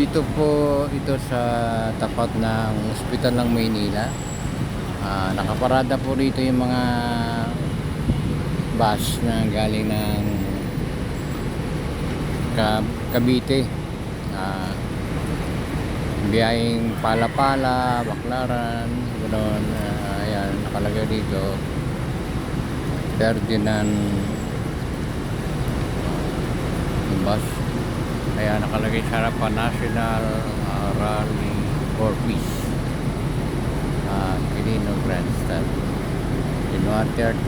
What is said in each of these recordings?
Dito po ito sa tapat ng ospital ng Maynila. Nakaparada po rito yung mga bus na galing ng Cavite. Biyaheng Palapala, Baclaran, ganoon. Ayan, nakalagay dito Ferdinand bus. Kaya nakalagay sa harapan National Rally for Peace, Quirino Grandstand, January 13,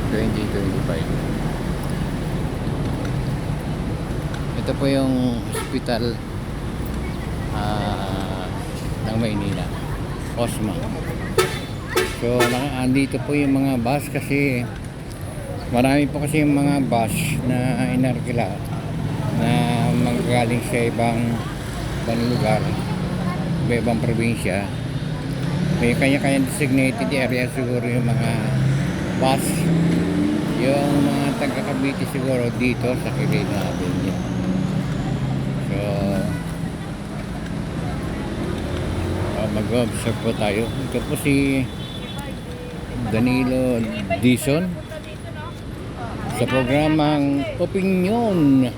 2025. Ito po yung hospital ng Maynila, OSMA. So andito po yung mga bus kasi marami po kasi yung mga bus na inarkila na manggagaling sa ibang lugar, ibang probinsya. May kanya-kanya designated area siguro yung mga bus. Yung mga taga-Cavite siguro dito sa Quirino Avenue. So mag-observe po tayo. Ito po si Danilo Dizon sa programang Opinyon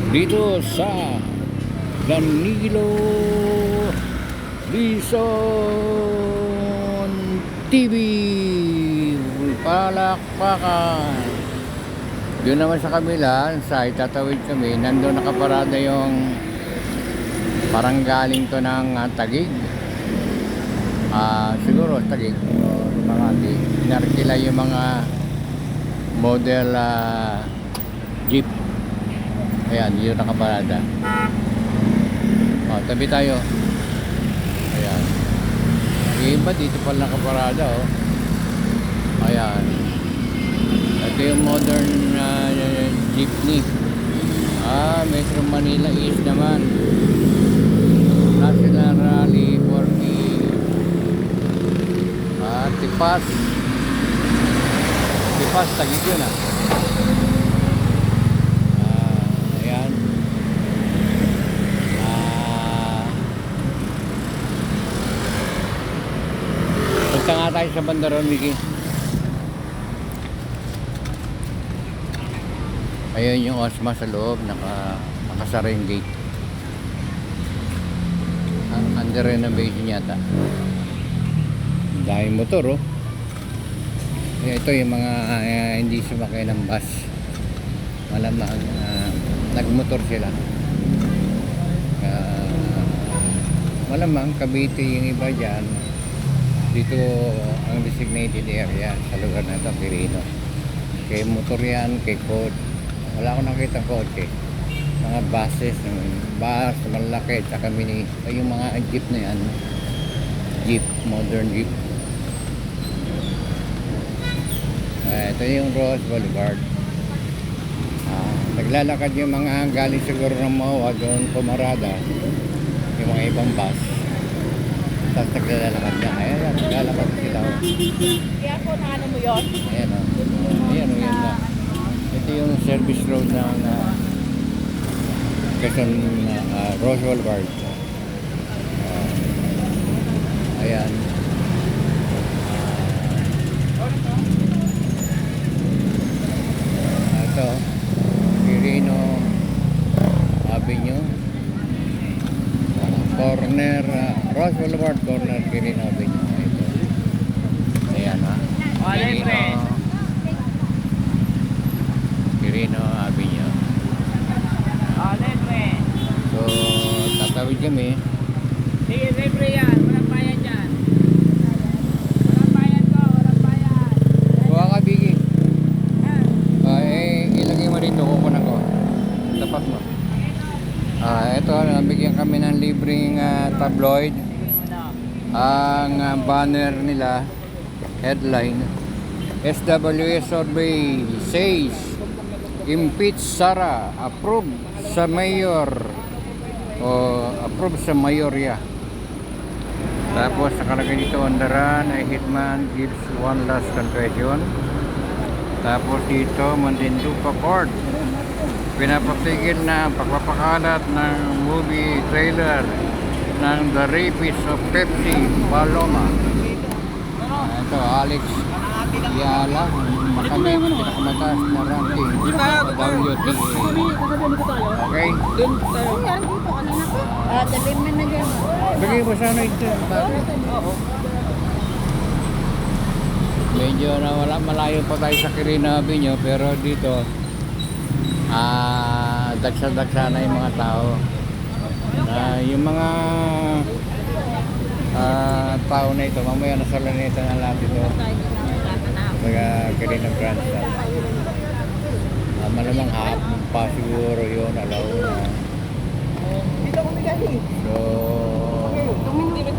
dito sa Danilo Dizon TV. Palakpakan. Doon naman sa kabila, sa itatawid kami, nandun nakaparada yung parang galing to ng Taguig. Siguro Taguig o Makati. Narkila yung mga model jeep. Ayan, yun nakaparada. Tabi tayo. Ayan. Yung iba dito pala nakaparada, oh. Ayan. Ito yung modern jeepney. Metro Manila East naman. National Rally for Peace. Tipas. Tipas, Taguig yun, ayan. Punta nga tayo sa bandaron, Vicky. Ayun yung OSMA sa loob, nakasara yung gate. Under renovation yata. Dahil motor, oh. Ito yung mga hindi sumakay ng bus. Malamang nagmotor sila. Malamang Cavite yung iba dyan. Dito ang designated area sa lugar na ito, Quirino. Kay motor yan, kay coach. Wala akong nakita kotse. Mga buses, bus, malaki, tsaka mini. Yung mga jeep na yan, jeep, modern jeep. Ito yung Rose Boulevard. Naglalakad yung mga galing siguro ng Mawa, doon pumarada yung mga ibang bus. Tapos naglalakad na. Ayan, naglalakad sila. Kaya po na ano mo yun? Ayan, o. Ayan, o, yan na. Ito yung service road ng Quezon, Rose Boulevard. Ayan. Ito, Quirino Avenue. Corner, Rose Boulevard, corner, Quirino Avenue. Ito. Ayan, ha. Quirino Avenue. So, tatawid kami. Sige, libre yan. Walang bayan dyan. Walang bayan ko, walang bayan. Kuha ka, Biggie. Ilagay mo dito, kukunan ko. Tapat mo. Ito, nabigyan kami ng libreng tabloid. Ang banner nila, headline, SWS survey says impeach Sara, approve sa mayor o approve sa mayorya. Tapos nakalagay dito on the run, a hitman gives one last confession. Tapos dito Mandindupa Court, pinapatigil na pagpapakalat ng movie trailer ng The Rapist of Pepsi Paloma. Ito, Alex Yala, makamit, pinakamataas na ranking sa WTA. Okay? Bigay mo sana ito. Medyo nawala, malayo pa tayo sa Quirino Avenue, pero dito dagsa-dagsa na yung mga tao. Yung mga tao na ito, mamaya nasa Laneta na lahat ito. Taga Quirino Grandstand. Malamang hapon pa siguro yun, alauna. So,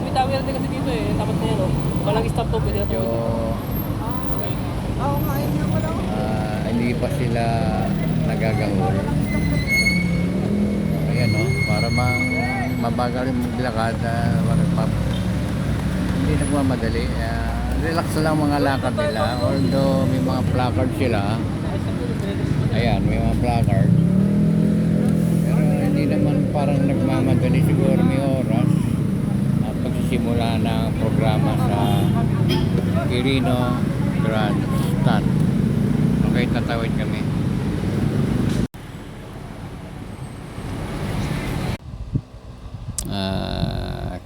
Bitawi natin kasi dito eh, tapat na yan oh. Walang stop to, pwede na to. Hindi pa sila nagagahol. Ayan o, para bang mabagal yung maglakad, hindi nagmamadali. Relax lang mga lakad nila, although may mga placard sila. Ayan, may mga placard. Pero hindi naman parang nagmamadali, siguro may oras. Pagsisimula ng programa sa Quirino Grandstand. Okay, tatawid kami.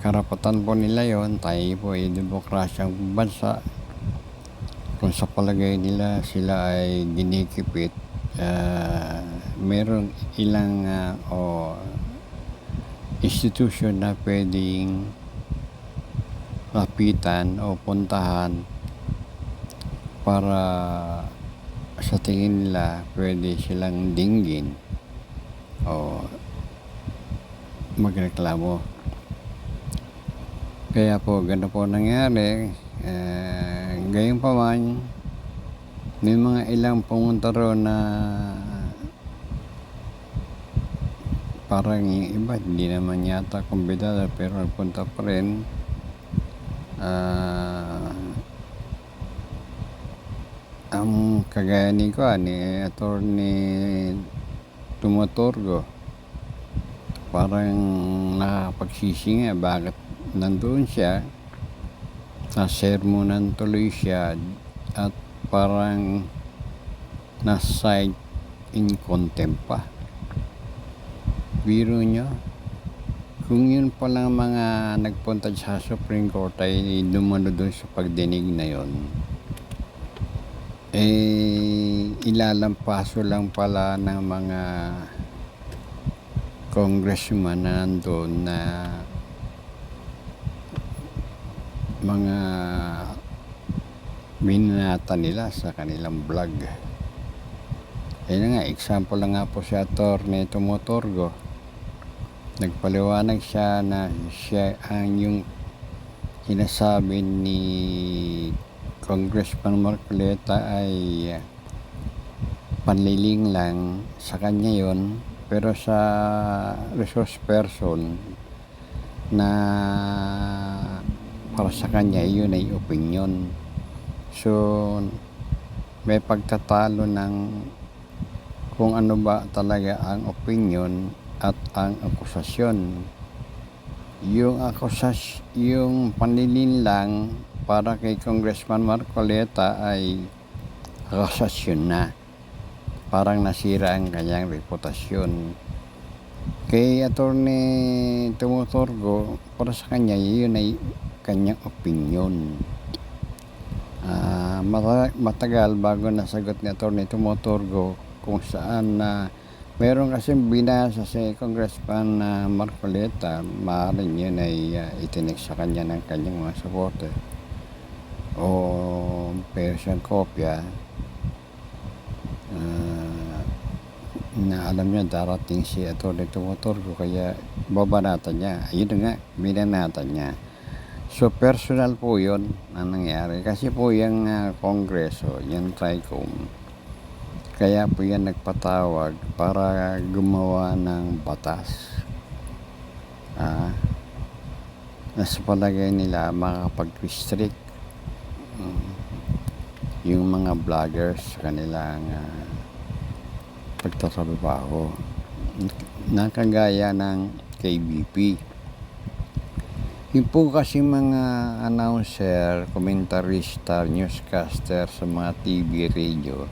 Karapatan po nila yon, tayo po ay demokrasyang bansa. Kung sa palagay nila sila ay dinikipit, meron ilang institution na pwedeng lapitan o puntahan para sa tingin nila pwede silang dinggin o magreklamo. Kaya po ganda po nangyari. Gayon pa man, may mga ilang pumunta ron na parang yung iba hindi naman yata kumbidada pero nagpunta pa rin. Ang kagaya ni Attorney Tumotorgo, parang nakapagsisi nga bakit nandoon siya, nasermonan tuloy siya at parang na-cite in contempt pa. Biro nyo, kung yun palang mga nagpunta sa Supreme Court ay dumano doon sa pagdinig na yun, ilalampaso lang pala ng mga congressman na nandun na mga minanata nila sa kanilang vlog. Ayun nga, example lang nga po si Attorney Tumotorgo. Nagpaliwanag siya na siya ang yung sinasabi ni Congressman Marcoleta ay panliling lang sa kanya yon, pero sa resource person na para sa kanya yun ay opinion. So may pagtatalo ng kung ano ba talaga ang opinion at ang akusasyon. Yung panlilin lang para kay Congressman Marcoleta ay akusasyon na. Parang nasira ang kanyang reputasyon. Kay Attorney Tumotorgo, para sa kanya, yun ay kanyang opinion. Matagal bago nasagot ni Attorney Tumotorgo kung saan meron kasing binasa si Congressman Marcoleta, maaaring yun ay itinik sa kanya ng kanyang mga supporter o Persian kopya na alam niya darating si Atty. Tumotorgo kaya babanatan niya. Ayun nga, binanatan niya. So personal po yun ang nangyari kasi po yung kongreso, yung TRICOM, kaya po yan nagpatawag para gumawa ng batas na sa palagay nila makapag-restrict yung mga vloggers sa kanilang pagtatrabaho na kagaya ng KBP. Yung po kasi mga announcer, komentarista, newscaster sa mga TV, radio,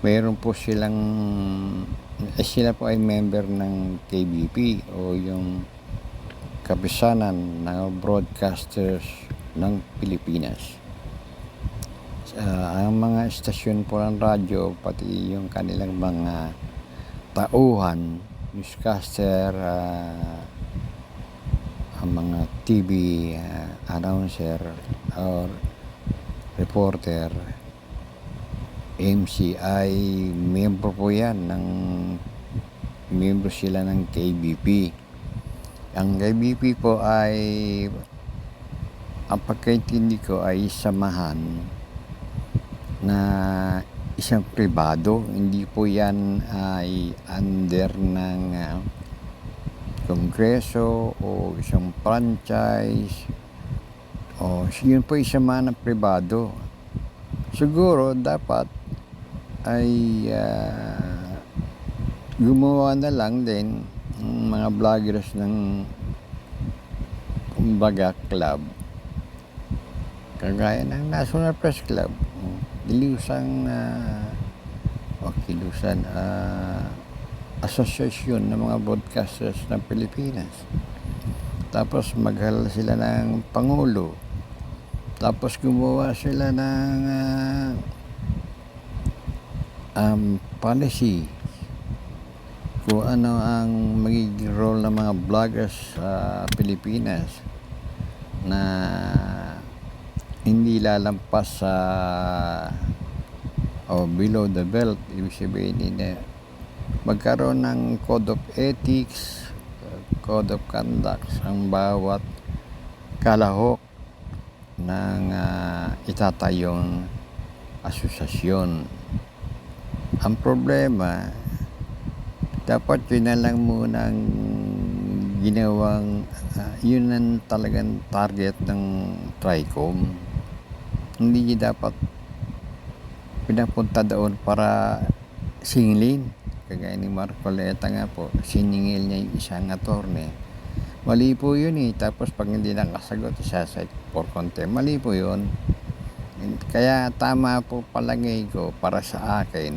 mayroon po silang sila po ay member ng KBP o yung kapisanan ng broadcasters ng Pilipinas. Ang mga estasyon po ng radyo, pati yung kanilang mga tauhan, newscaster, ang mga TV announcer or reporter, MC ay membro po yan membro sila ng KBP. Ang KBP po ay ang pagkaintindi ko ay samahan na isang pribado, hindi po yan ay under ng kongreso o isang franchise o yun po isang man ng pribado. Siguro dapat ay gumawa na lang din ng mga vloggers ng kumbaga club kagaya ng National Press Club, Kilusan Asosasyon ng mga broadcasters ng Pilipinas. Tapos maghalal sila ng Pangulo. Tapos gumawa sila ng policy kung ano ang magiging role ng mga vloggers sa Pilipinas na hindi lalampas sa below the belt. Ibig sabihin magkaroon ng code of ethics, code of conduct ang bawat kalahok ng itatayong asosasyon. Ang problema, dapat yun na lang munang ginawang yun ang talagang target ng TRICOM. Hindi niya dapat pinapunta doon para singilin. Kagaya ni Marcoleta nga po, siningil niya yung isang attorney. Mali po yun Tapos pag hindi nakasagot, isasite for contempt. Mali po yun. Kaya tama po palagay ko para sa akin.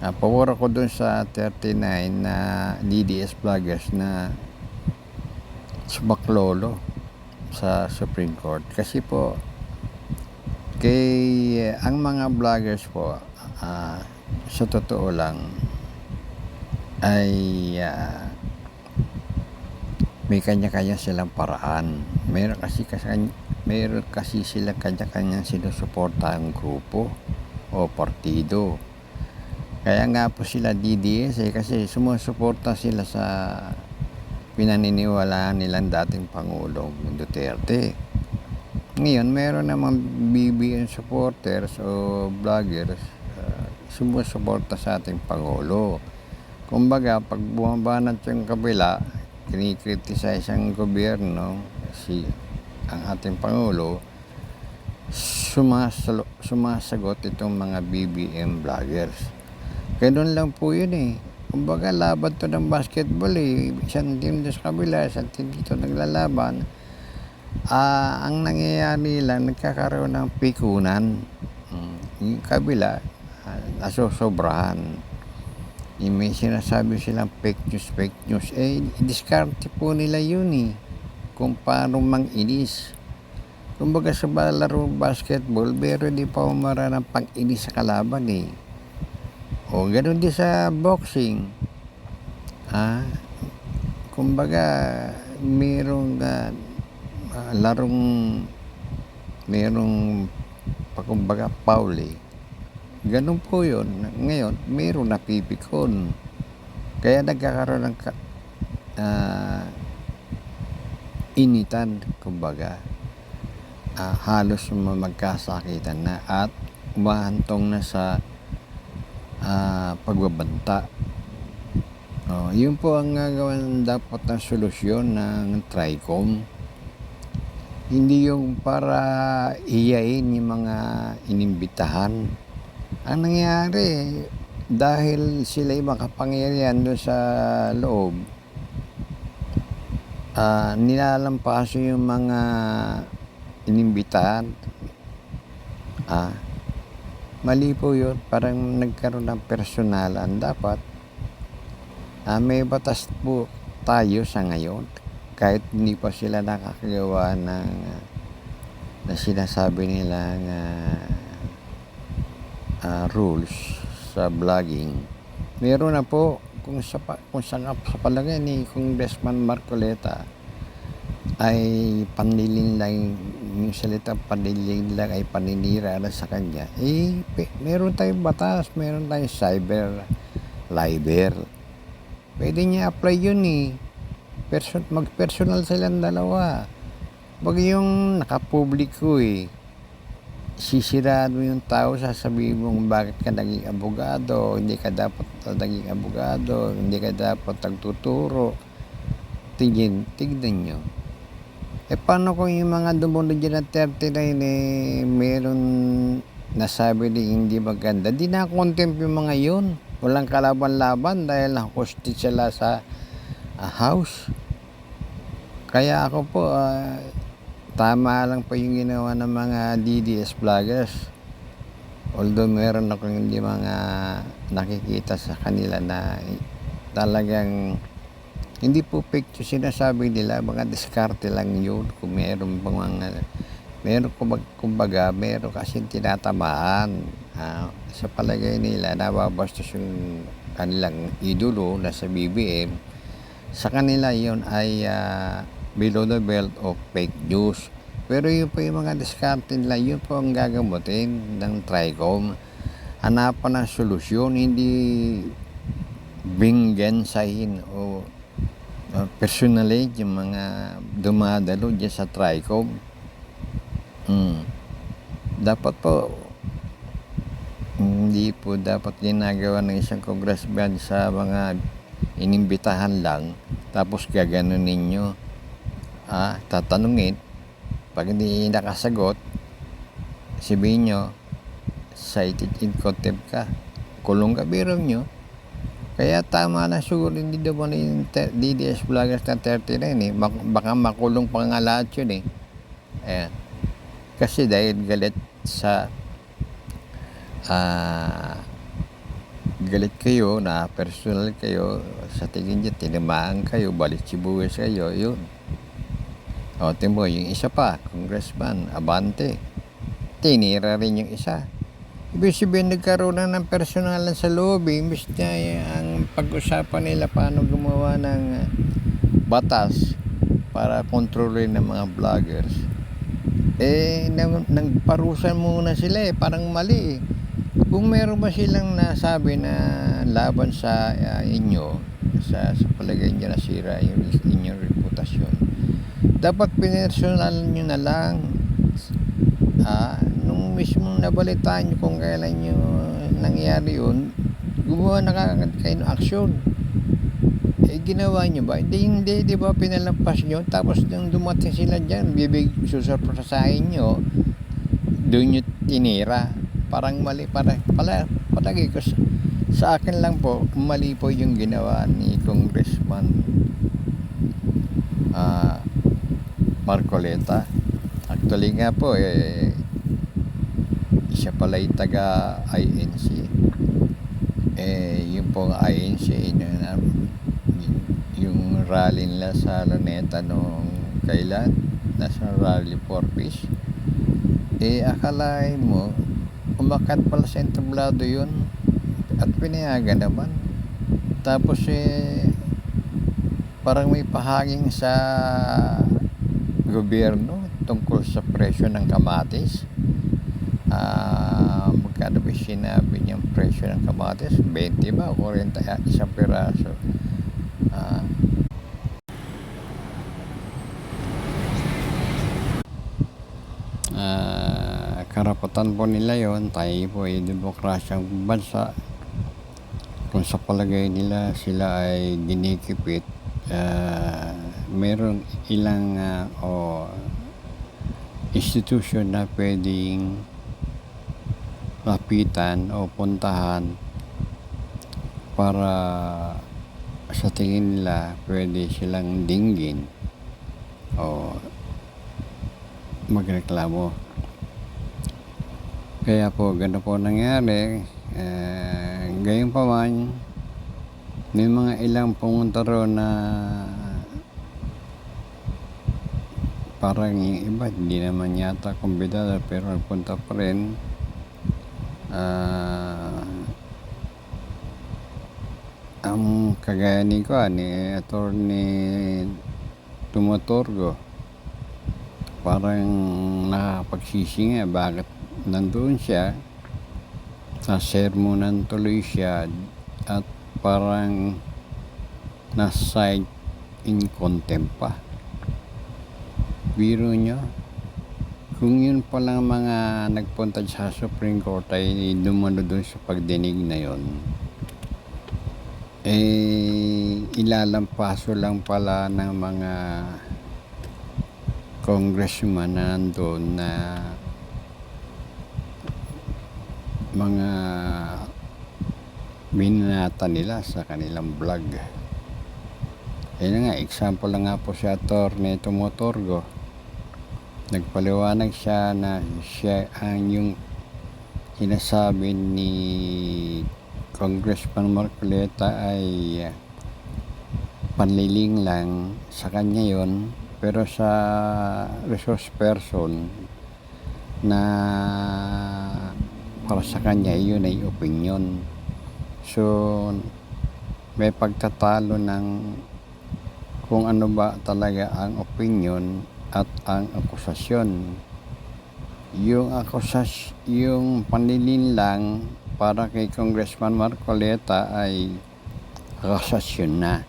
Pabor ako dun sa 39 na DDS vloggers na sumaklolo sa Supreme Court. Kasi po, ang mga vloggers po, sa totoo lang, ay may kanya-kanya silang paraan. Meron kasi silang kanya-kanyang sinusuportahang grupo o partido. Kaya nga po sila DDS kasi sumusuporta sila sa pinaniniwalaan nilang dating Pangulong Duterte. Ngayon, meron namang BBM supporters o vloggers sumusuporta sa ating Pangulo. Kumbaga, pag bumabanat yung kabila, kinikritisize ang gobyerno, ang ating Pangulo, sumasagot itong mga BBM vloggers. Ganun lang po yun Kumbaga, laban to ng basketball Isang team sa kabila, isang team dito naglalaban. Ang nangyayari lang, nagkakaroon ng pikunan. Yung kabila, nasosobrahan. May sinasabi silang fake news. Diskarte po nila yun kung paano manginis. Kumbaga sa laro basketball, pero di pa umara ng pang-inis sa kalaban O ganoon din sa boxing. Kumbaga merong kumbaga foul Ganun po yun. Ngayon, mayroong napipikon. Kaya nagkakaroon ng initan, kumbaga. Halos magkasakitan na at umahantong na sa pagbabanta. Yun po ang gagawin dapat ng solusyon ng TRICOM. Hindi yung para iyain yung mga inimbitahan. Ang nangyari, dahil sila'y makapangyarihan doon sa loob, nilalampaso yung mga inimbitahan. Mali po yun. Parang nagkaroon ng personalan. Dapat may batas po tayo sa ngayon. Kahit hindi pa sila nakakagawa ng na sinasabi nilang rules sa vlogging. Meron na po kung sa palagay ni Congressman Marcoleta ay panliling lang, yung salita panliling lang ay paninira na sa kanya, meron tayong batas, meron tayong cyber libel. Pwede niya apply yun mag-personal silang dalawa. Wag yung nakapubliko sisiraan mo yung tao, sasabihin mong bakit ka naging abogado, hindi ka dapat naging abogado, hindi ka dapat nagtuturo. Tignan nyo. Paano kung yung mga dumunod dyan ng 39 meron nasabi na hindi maganda? Di na-contempt yung mga yun. Walang kalaban-laban dahil na-hostage sila sa house. Kaya ako po, tama lang po yung ginawa ng mga DDS vloggers. Although meron akong hindi mga nakikita sa kanila na talagang hindi po fake yung sinasabi nila, mga diskarte lang yun. Kung meron pang kumbaga, meron kasing tinatamaan. Sa palagay nila, nababastos yung kanilang idolo na sa BBM. Sa kanila yun ay below the belt of fake news. Pero yun po yung mga diskarte nila, yun po ang gagamutin ng TRICOM. Hanapan ng solusyon, hindi binggensahin o personally yung mga dumadalo dyan sa TRICOM. Dapat po hindi po dapat ginagawa ng isang congressman sa mga inimbitahan lang, tapos gaganon ninyo. Tatanungin, pag hindi nakasagot, sabihin nyo cited in contempt ka, kulong ka, biro nyo. Kaya tama na siguro hindi naman yung DDS vloggers na 39 baka makulong pa nga lahat yun Ayan. Kasi dahil galit sa galit kayo, na personal kayo, sa tingin nyo tinamaan kayo, balik sibuyas kayo, yun. Timo, yung isa pa, Congressman Abante, tinira rin yung isa. Ibig sabihin, nagkaroon na ng personalan sa loob. Imbis na ang pag-usapan nila paano gumawa ng batas para kontrolin ng mga vloggers, nagparusan muna sila parang mali Kung meron ba silang nasabi na laban sa inyo, sa palagay nyo nasira yung inyong reputasyon, dapat pinersonal nyo na lang. Nung mismong nabalitaan nyo kung kailan nyo nangyari yun, gumawa na kagad kayo ng aksyon. Ginawa nyo ba? Hindi, di ba pinalampas nyo? Tapos nung dumating sila dyan, susurpresahin nyo, doon nyo tinira. Parang mali, palagi ko sa akin lang po, mali po yung ginawa ni Congressman Marcoleta. Actually nga po, siya pala yung taga INC. Yung pong INC, yung rally nila sa Luneta nung kailan, National Rally for Peace. Akalain mo, umakat pala sa entablado yun at pinayagan naman. Tapos parang may pahaging sa gobyerno tungkol sa presyo ng kamatis. Magkano ba sinabi niyang presyo ng kamatis? 20 ba? 40 isang piraso. Karapatan po nila yon. Tayo po ay demokrasyang bansa. Kung sa palagay nila sila ay ginikipit, meron ilang institution na pwedeng lapitan o puntahan para sa tingin nila pwede silang dinggin o magreklamo. Kaya po gano'n po nangyari. Gayon pa man, may mga ilang pumunta roon na parang yung iba hindi naman yata kumbidado pero nagpunta pa rin. Ang kagaya ni Attorney Tumotorgo, parang nakapagsisi nga bakit nandun siya, sa sermonan tuloy siya at parang na-cite in contempt pa. Biro nyo, kung yun palang mga nagpunta sa Supreme Court ay dumano dun sa pagdinig na yun, ilalampaso lang pala ng mga congressman na nandun na mga binanata nila sa kanilang vlog. Ayun nga, example lang nga po si Attorney Tumotorgo. Nagpaliwanag siya na siya ang yung sinasabi ni Congressman Marcoleta ay panliling lang sa kanya yon, pero sa resource person na para sa kanya yun ay opinion. So may pagtatalo ng kung ano ba talaga ang opinion at ang akusasyon. Yung panlilin lang para kay Congressman Marcoleta ay akusasyon na.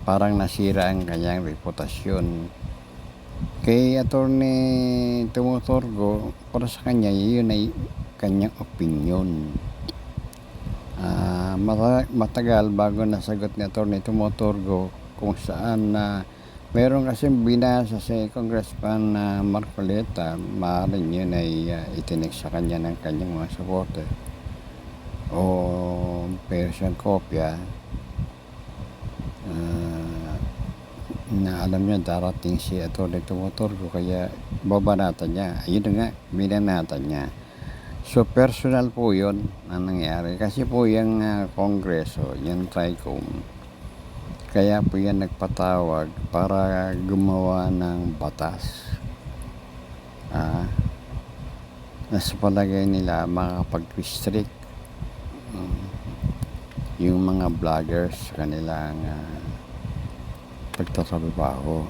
Parang nasira ang kanyang reputasyon. Kay Attorney Tumotorgo, para sa kanya, yun ay kanyang opinion. Matagal bago nasagot ni Attorney Tumotorgo kung saan meron kasi binasa si Congressman Marcoleta, maaaring yun ay itinik sa kanya ng kanyang mga supporter o pero siyang kopya na alam niya darating si Atty. Tumotorgo kaya babanatan niya. Ayun nga, binanatan niya. So personal po yun ang nangyari kasi po yung kongreso, yung TRICOM, kaya po yan nagpatawag para gumawa ng batas na sa palagay nila makakapag-restrict yung mga vloggers sa kanilang pagtatrabaho,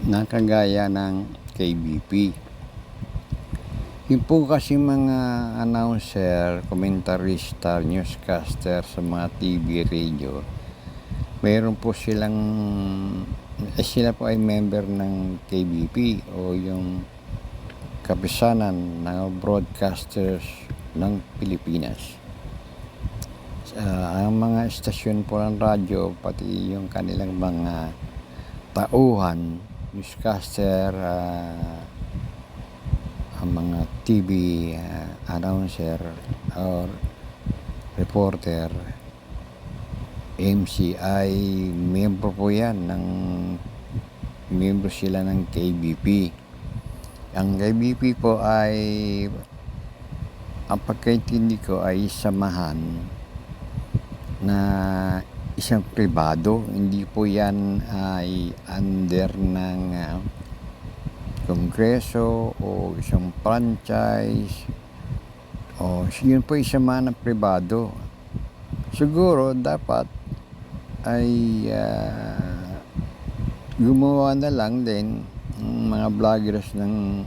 nakagaya ng KBP. Yung po kasi mga announcer, komentarista, newscaster sa mga TV, radio, mayroon po silang sila po ay member ng KBP o yung kapisanan ng broadcasters ng Pilipinas. Ang mga estasyon po ng radyo, pati yung kanilang mga tauhan, newscaster, ang mga TV announcer or reporter, MC ay membro po yan membro sila ng KBP. Ang KBP po ay ang pagkaintindi ko ay samahan na isang pribado, hindi po yan ay under ng kongreso o isang franchise o yun po isang mga pribado. Siguro dapat ay gumawa na lang din ng mga vloggers ng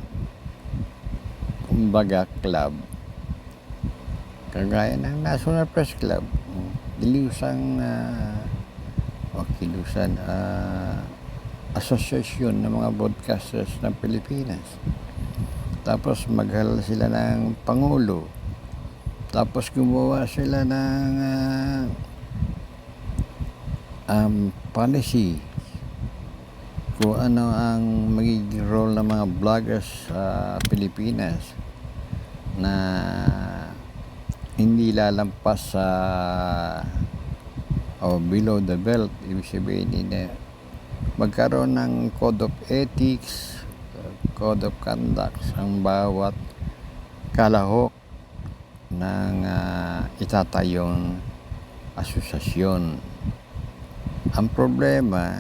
kumbaga club kagaya ng National Press Club, kilusang asosasyon ng mga broadcasters ng Pilipinas. Tapos maghalal sila ng Pangulo. Tapos gumawa sila ng policy kung ano ang magiging role ng mga vloggers sa Pilipinas na hindi lalampas sa o below the belt. Ibig sabihin magkaroon ng code of ethics, code of conduct ang bawat kalahok ng itatayong asosasyon. Ang problema,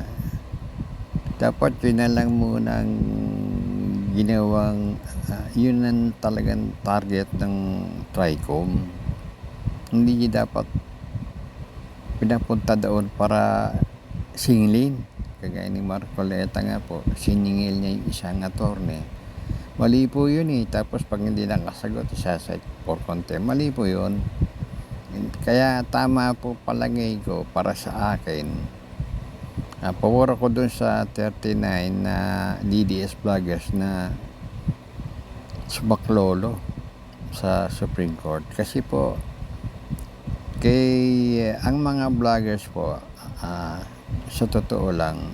dapat yun na lang munang ginawang yun ang talagang target ng TRICOM. Hindi niya dapat pinapunta doon para singilin. Kagaya ni Marcoleta nga po, siningil niya yung isang attorney. Mali po yun Tapos pag hindi nakasagot, isasite for contempt. Mali po yun. Kaya tama po palagay ko para sa akin. Pabor ako dun sa 39 na DDS vloggers na sumaklolo sa Supreme Court. Kasi po, ang mga vloggers po, sa totoo lang,